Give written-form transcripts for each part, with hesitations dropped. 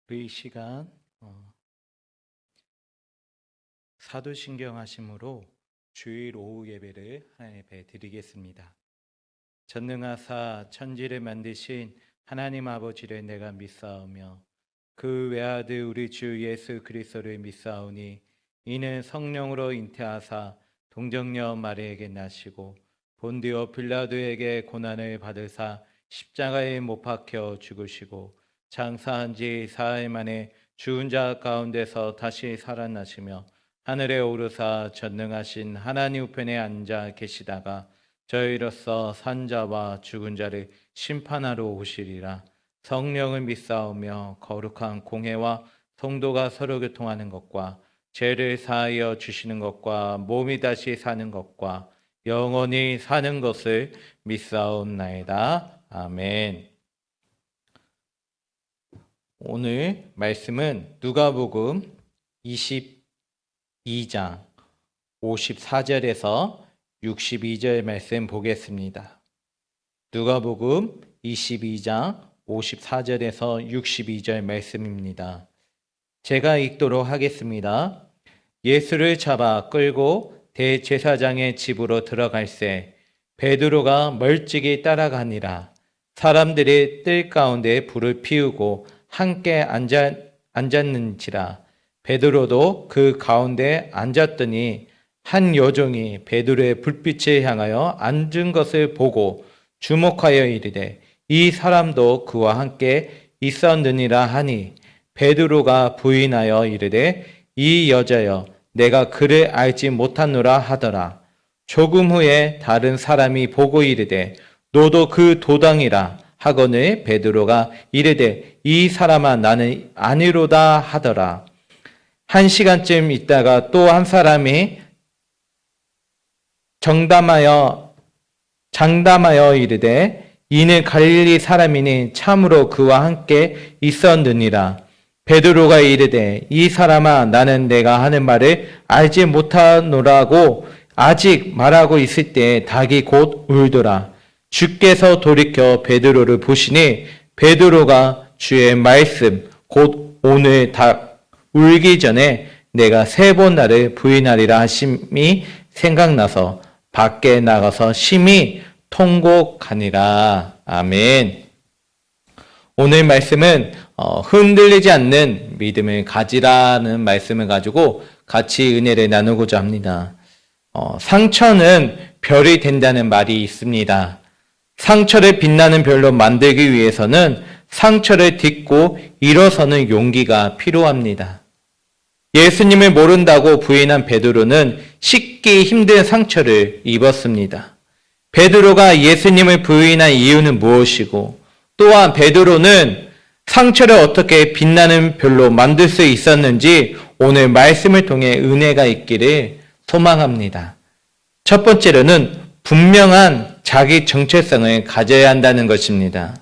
우리 이 시간 사도신경 하심으로 주일 오후 예배를 하나님 앞에 드리겠습니다. 전능하사 천지를 만드신 하나님 아버지를 내가 믿사오며 그 외아들 우리 주 예수 그리스도를 믿사오니 이는 성령으로 잉태하사 동정녀 마리아에게 나시고 본디오 빌라도에게 고난을 받으사 십자가에 못 박혀 죽으시고 장사한 지 사흘 만에 죽은 자 가운데서 다시 살아나시며 하늘에 오르사 전능하신 하나님 우편에 앉아 계시다가 저희로서 산자와 죽은 자를 심판하러 오시리라. 성령을 믿사오며 거룩한 공회와 성도가 서로 교통하는 것과 죄를 사하여 주시는 것과 몸이 다시 사는 것과 영원히 사는 것을 믿사옵나이다. 아멘. 오늘 말씀은 누가복음 22장 54절에서 62절 말씀 보겠습니다. 누가복음 22장 54절에서 62절 말씀입니다. 제가 읽도록 하겠습니다. 예수를 잡아 끌고 대제사장의 집으로 들어갈새 베드로가 멀찍이 따라가니라. 사람들이 뜰 가운데 불을 피우고 함께 앉았는지라. 베드로도 그 가운데 앉았더니 한 여종이 베드로의 불빛을 향하여 앉은 것을 보고 주목하여 이르되 이 사람도 그와 함께 있었느니라 하니 베드로가 부인하여 이르되 이 여자여 내가 그를 알지 못하노라 하더라. 조금 후에 다른 사람이 보고 이르되 너도 그 도당이라 하거늘 베드로가 이르되 이 사람아 나는 아니로다 하더라. 1시간쯤 있다가 또 한 사람이 장담하여 이르되 이는 갈릴리 사람이니 참으로 그와 함께 있었느니라. 베드로가 이르되 이 사람아 나는 내가 하는 말을 알지 못하노라고 아직 말하고 있을 때 닭이 곧 울더라. 주께서 돌이켜 베드로를 보시니 베드로가 주의 말씀 곧 오늘 닭 울기 전에 내가 3번 나를 부인하리라 하심이 생각나서 밖에 나가서 심히 통곡하니라. 아멘. 오늘 말씀은 흔들리지 않는 믿음을 가지라는 말씀을 가지고 같이 은혜를 나누고자 합니다. 상처는 별이 된다는 말이 있습니다. 상처를 빛나는 별로 만들기 위해서는 상처를 딛고 일어서는 용기가 필요합니다. 예수님을 모른다고 부인한 베드로는 씻기 힘든 상처를 입었습니다. 베드로가 예수님을 부인한 이유는 무엇이고 또한 베드로는 상처를 어떻게 빛나는 별로 만들 수 있었는지 오늘 말씀을 통해 은혜가 있기를 소망합니다. 첫 번째로는 분명한 자기 정체성을 가져야 한다는 것입니다.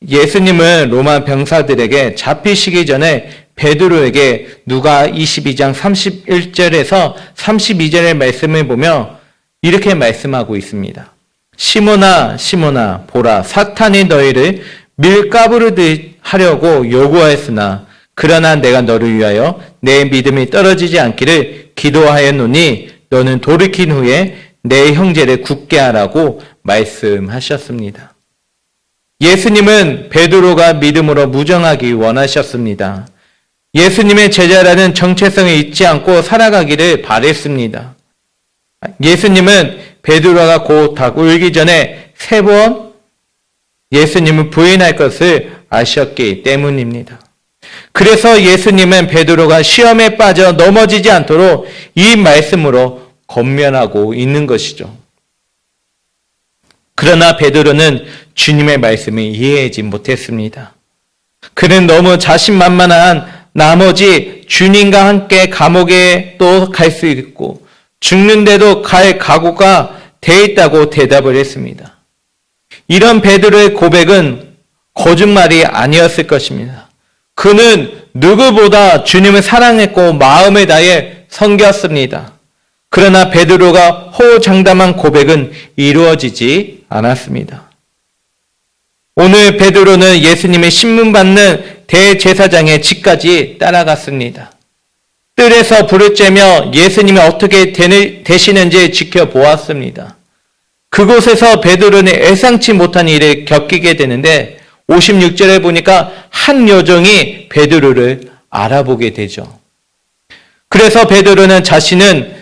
예수님은 로마 병사들에게 잡히시기 전에 베드로에게 누가 22장 31절에서 32절의 말씀을 보며 이렇게 말씀하고 있습니다. 시몬아 시몬아 보라 사탄이 너희를 밀가부르듯 하려고 요구하였으나 그러나 내가 너를 위하여 내 믿음이 떨어지지 않기를 기도하였노니 너는 돌이킨 후에 내 형제를 굳게 하라고 말씀하셨습니다. 예수님은 베드로가 믿음으로 무정하기 원하셨습니다. 예수님의 제자라는 정체성을 잊지 않고 살아가기를 바랬습니다. 예수님은 베드로가 곧 닭 울기 전에 3번 예수님을 부인할 것을 아셨기 때문입니다. 그래서 예수님은 베드로가 시험에 빠져 넘어지지 않도록 이 말씀으로 권면하고 있는 것이죠. 그러나 베드로는 주님의 말씀을 이해하지 못했습니다. 그는 너무 자신만만한 나머지 주님과 함께 감옥에 또 갈 수 있고 죽는데도 갈 각오가 돼 있다고 대답을 했습니다. 이런 베드로의 고백은 거짓말이 아니었을 것입니다. 그는 누구보다 주님을 사랑했고 마음을 다해 섬겼습니다. 그러나 베드로가 호장담한 고백은 이루어지지 않았습니다. 오늘 베드로는 예수님의 신문받는 대제사장의 집까지 따라갔습니다. 뜰에서 불을 쬐며 예수님이 어떻게 되시는지 지켜보았습니다. 그곳에서 베드로는 예상치 못한 일을 겪게 되는데 56절에 보니까 한 여종이 베드로를 알아보게 되죠. 그래서 베드로는 자신은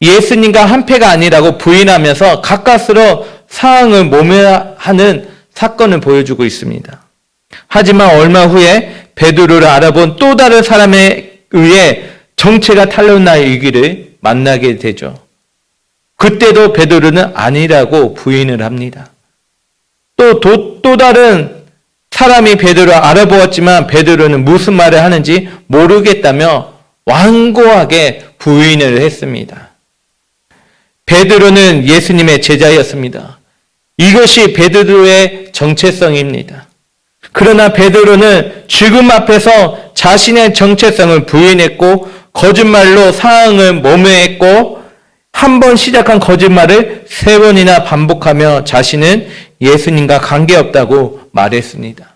예수님과 한패가 아니라고 부인하면서 가까스로 상황을 모면하는 사건을 보여주고 있습니다. 하지만 얼마 후에 베드로를 알아본 또 다른 사람에 의해 정체가 탄로난 위기를 만나게 되죠. 그때도 베드로는 아니라고 부인을 합니다. 또 다른 사람이 베드로를 알아보았지만 베드로는 무슨 말을 하는지 모르겠다며 완고하게 부인을 했습니다. 베드로는 예수님의 제자였습니다. 이것이 베드로의 정체성입니다. 그러나 베드로는 죽음 앞에서 자신의 정체성을 부인했고 거짓말로 상황을 모면했고 한 번 시작한 거짓말을 3번이나 반복하며 자신은 예수님과 관계없다고 말했습니다.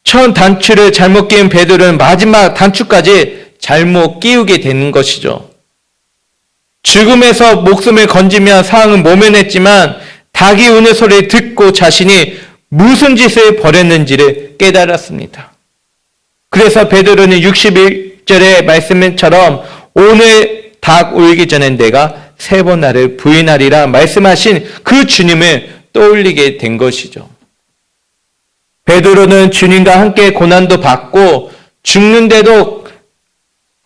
첫 단추를 잘못 끼운 베드로는 마지막 단추까지 잘못 끼우게 되는 것이죠. 죽음에서 목숨을 건지며 상황을 모면했지만 닭이 우는 소리를 듣고 자신이 무슨 짓을 벌였는지를 깨달았습니다. 그래서 베드로는 61절의 말씀처럼 오늘 닭 울기 전에 내가 3번 나를 부인하리라 말씀하신 그 주님을 떠올리게 된 것이죠. 베드로는 주님과 함께 고난도 받고 죽는데도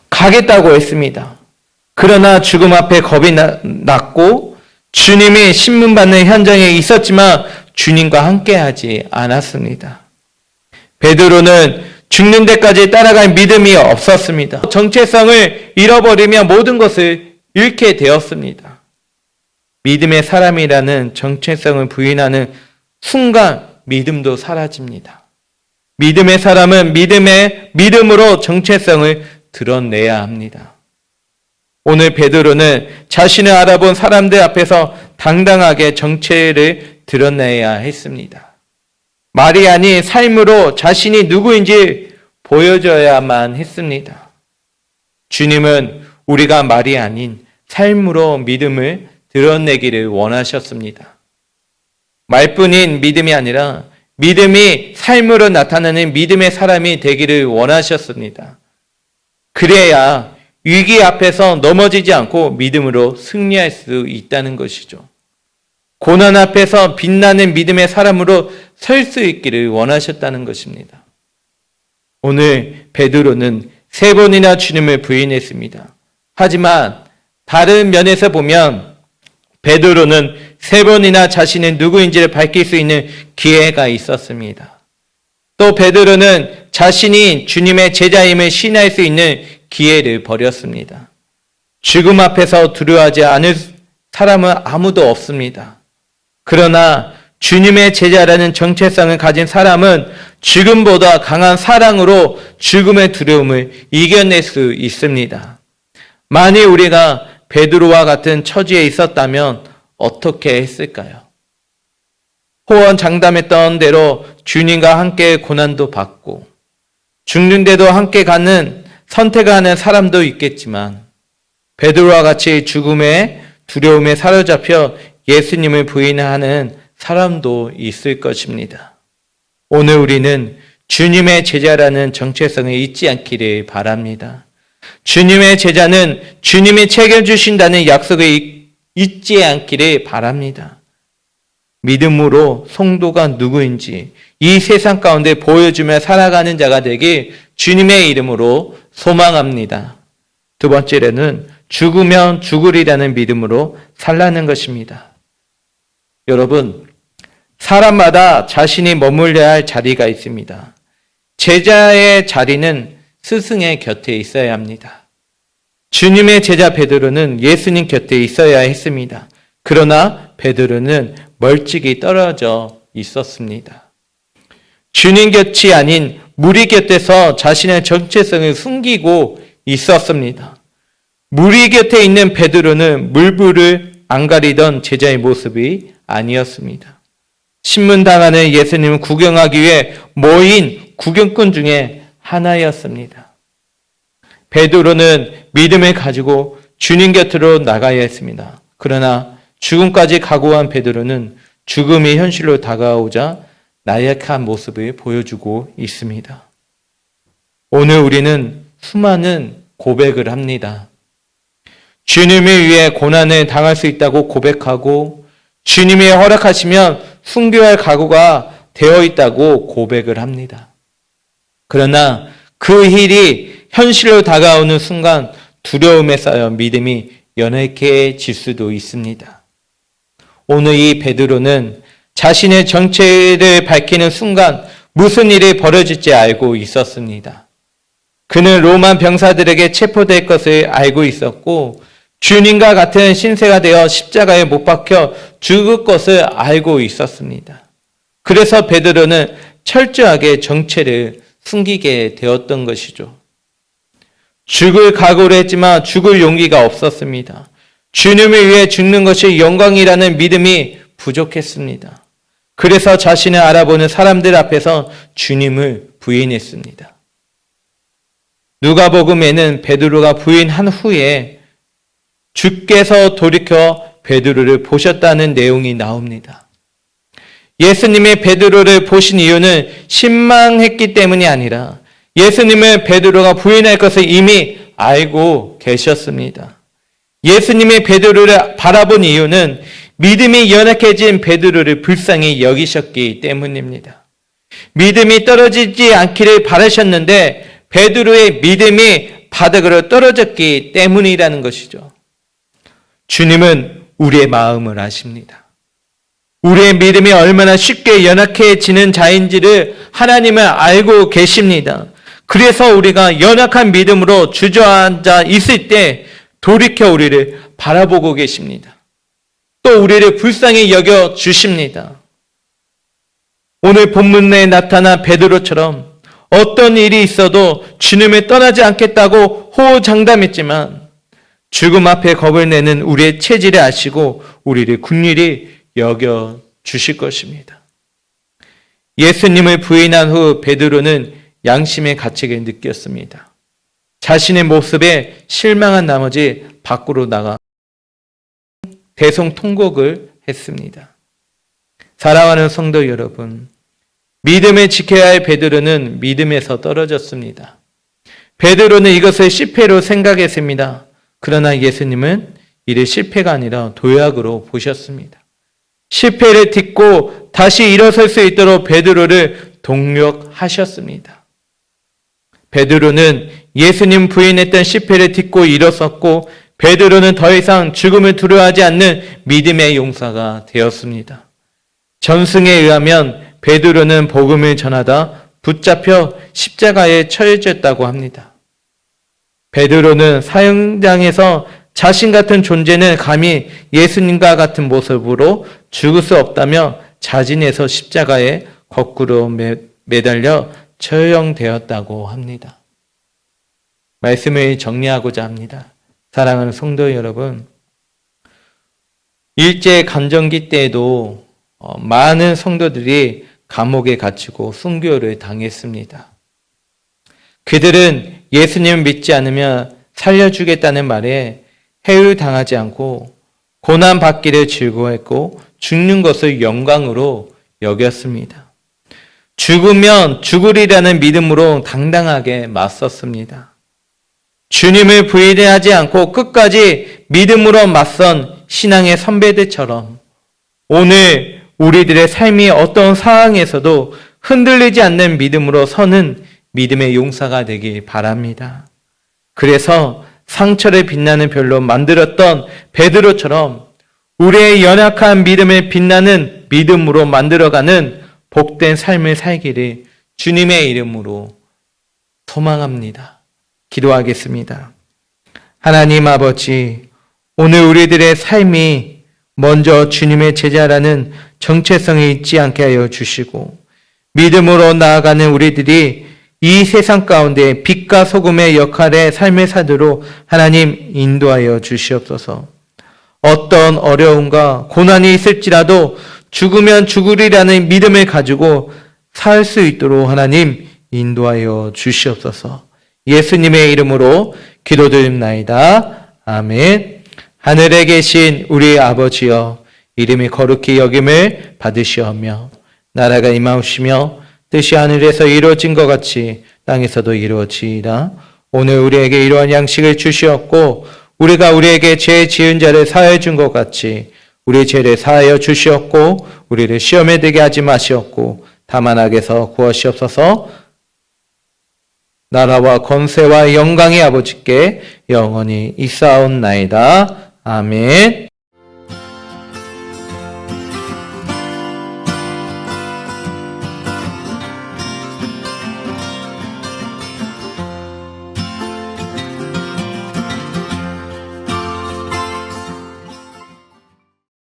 가겠다고 했습니다. 그러나 죽음 앞에 겁이 났고 주님이 신문받는 현장에 있었지만 주님과 함께하지 않았습니다. 베드로는 죽는 데까지 따라갈 믿음이 없었습니다. 정체성을 잃어버리며 모든 것을 잃게 되었습니다. 믿음의 사람이라는 정체성을 부인하는 순간 믿음도 사라집니다. 믿음의 사람은 믿음으로 정체성을 드러내야 합니다. 오늘 베드로는 자신을 알아본 사람들 앞에서 당당하게 정체를 드러내야 했습니다. 말이 아닌 삶으로 자신이 누구인지 보여줘야만 했습니다. 주님은 우리가 말이 아닌 삶으로 믿음을 드러내기를 원하셨습니다. 말뿐인 믿음이 아니라 믿음이 삶으로 나타나는 믿음의 사람이 되기를 원하셨습니다. 그래야 위기 앞에서 넘어지지 않고 믿음으로 승리할 수 있다는 것이죠. 고난 앞에서 빛나는 믿음의 사람으로 설 수 있기를 원하셨다는 것입니다. 오늘 베드로는 3번이나 주님을 부인했습니다. 하지만 다른 면에서 보면 베드로는 3번이나 자신은 누구인지를 밝힐 수 있는 기회가 있었습니다. 또 베드로는 자신이 주님의 제자임을 시인할 수 있는 기회를 버렸습니다. 죽음 앞에서 두려워하지 않을 사람은 아무도 없습니다. 그러나 주님의 제자라는 정체성을 가진 사람은 죽음보다 강한 사랑으로 죽음의 두려움을 이겨낼 수 있습니다. 만일 우리가 베드로와 같은 처지에 있었다면 어떻게 했을까요? 호언장담했던 대로 주님과 함께 고난도 받고 죽는데도 함께 가는 선택하는 사람도 있겠지만 베드로와 같이 죽음의 두려움에 사로잡혀 예수님을 부인하는 사람도 있을 것입니다. 오늘 우리는 주님의 제자라는 정체성을 잊지 않기를 바랍니다. 주님의 제자는 주님이 책임주신다는 약속을 잊지 않기를 바랍니다. 믿음으로 성도가 누구인지 이 세상 가운데 보여주며 살아가는 자가 되길 주님의 이름으로 소망합니다. 두 번째로는 죽으면 죽으리라는 믿음으로 살라는 것입니다. 여러분, 사람마다 자신이 머물러야 할 자리가 있습니다. 제자의 자리는 스승의 곁에 있어야 합니다. 주님의 제자 베드로는 예수님 곁에 있어야 했습니다. 그러나 베드로는 멀찍이 떨어져 있었습니다. 주님 곁이 아닌 무리 곁에서 자신의 정체성을 숨기고 있었습니다. 무리 곁에 있는 베드로는 물불을 안 가리던 제자의 모습이 아니었습니다. 신문당하는 예수님을 구경하기 위해 모인 구경꾼 중에 하나였습니다. 베드로는 믿음을 가지고 주님 곁으로 나가야 했습니다. 그러나 죽음까지 각오한 베드로는 죽음이 현실로 다가오자 나약한 모습을 보여주고 있습니다. 오늘 우리는 수많은 고백을 합니다. 주님을 위해 고난을 당할 수 있다고 고백하고 주님이 허락하시면 순교할 각오가 되어 있다고 고백을 합니다. 그러나 그 일이 현실로 다가오는 순간 두려움에 쌓여 믿음이 연약해질 수도 있습니다. 오늘 이 베드로는 자신의 정체를 밝히는 순간 무슨 일이 벌어질지 알고 있었습니다. 그는 로마 병사들에게 체포될 것을 알고 있었고 주님과 같은 신세가 되어 십자가에 못 박혀 죽을 것을 알고 있었습니다. 그래서 베드로는 철저하게 정체를 숨기게 되었던 것이죠. 죽을 각오를 했지만 죽을 용기가 없었습니다. 주님을 위해 죽는 것이 영광이라는 믿음이 부족했습니다. 그래서 자신을 알아보는 사람들 앞에서 주님을 부인했습니다. 누가복음에는 베드로가 부인한 후에 주께서 돌이켜 베드로를 보셨다는 내용이 나옵니다. 예수님이 베드로를 보신 이유는 신망했기 때문이 아니라 예수님을 베드로가 부인할 것을 이미 알고 계셨습니다. 예수님이 베드로를 바라본 이유는 믿음이 연약해진 베드로를 불쌍히 여기셨기 때문입니다. 믿음이 떨어지지 않기를 바라셨는데 베드로의 믿음이 바닥으로 떨어졌기 때문이라는 것이죠. 주님은 우리의 마음을 아십니다. 우리의 믿음이 얼마나 쉽게 연약해지는 자인지를 하나님은 알고 계십니다. 그래서 우리가 연약한 믿음으로 주저앉아 있을 때 돌이켜 우리를 바라보고 계십니다. 또 우리를 불쌍히 여겨 주십니다. 오늘 본문에 나타난 베드로처럼 어떤 일이 있어도 주님을 떠나지 않겠다고 호호장담했지만 죽음 앞에 겁을 내는 우리의 체질을 아시고 우리를 긍휼히 여겨 주실 것입니다. 예수님을 부인한 후 베드로는 양심의 가책을 느꼈습니다. 자신의 모습에 실망한 나머지 밖으로 나가 대성통곡을 했습니다. 사랑하는 성도 여러분, 믿음을 지켜야 할 베드로는 믿음에서 떨어졌습니다. 베드로는 이것을 실패로 생각했습니다. 그러나 예수님은 이를 실패가 아니라 도약으로 보셨습니다. 실패를 딛고 다시 일어설 수 있도록 베드로를 동력하셨습니다. 베드로는 예수님 부인했던 실패를 딛고 일어섰고 베드로는 더 이상 죽음을 두려워하지 않는 믿음의 용사가 되었습니다. 전승에 의하면 베드로는 복음을 전하다 붙잡혀 십자가에 처해졌다고 합니다. 베드로는 사형장에서 자신 같은 존재는 감히 예수님과 같은 모습으로 죽을 수 없다며 자진해서 십자가에 거꾸로 매달려 처형되었다고 합니다. 말씀을 정리하고자 합니다. 사랑하는 성도 여러분, 일제 간정기 때에도 많은 성도들이 감옥에 갇히고 순교를 당했습니다. 그들은 예수님을 믿지 않으면 살려주겠다는 말에 해율당하지 않고 고난받기를 즐거워했고 죽는 것을 영광으로 여겼습니다. 죽으면 죽으리라는 믿음으로 당당하게 맞섰습니다. 주님을 부인하지 않고 끝까지 믿음으로 맞선 신앙의 선배들처럼 오늘 우리들의 삶이 어떤 상황에서도 흔들리지 않는 믿음으로 서는 믿음의 용사가 되길 바랍니다. 그래서 상처를 빛나는 별로 만들었던 베드로처럼 우리의 연약한 믿음을 빛나는 믿음으로 만들어가는 복된 삶을 살기를 주님의 이름으로 소망합니다. 기도하겠습니다. 하나님 아버지, 오늘 우리들의 삶이 먼저 주님의 제자라는 정체성이 있지 않게 하여 주시고 믿음으로 나아가는 우리들이 이 세상 가운데 빛과 소금의 역할의 삶을 사도록 하나님 인도하여 주시옵소서. 어떤 어려움과 고난이 있을지라도 죽으면 죽으리라는 믿음을 가지고 살 수 있도록 하나님 인도하여 주시옵소서. 예수님의 이름으로 기도드립나이다. 아멘. 하늘에 계신 우리 아버지여, 이름이 거룩히 여김을 받으시오며 나라가 임하옵시며 뜻이 하늘에서 이루어진 것 같이 땅에서도 이루어지이다. 오늘 우리에게 이러한 양식을 주시었고 우리가 우리에게 죄 지은 자를 사하여 준 것 같이 우리 죄를 사하여 주시었고 우리를 시험에 들게 하지 마시었고 다만 악에서 구하시옵소서. 나라와 권세와 영광이 아버지께 영원히 있사옵나이다. 아멘.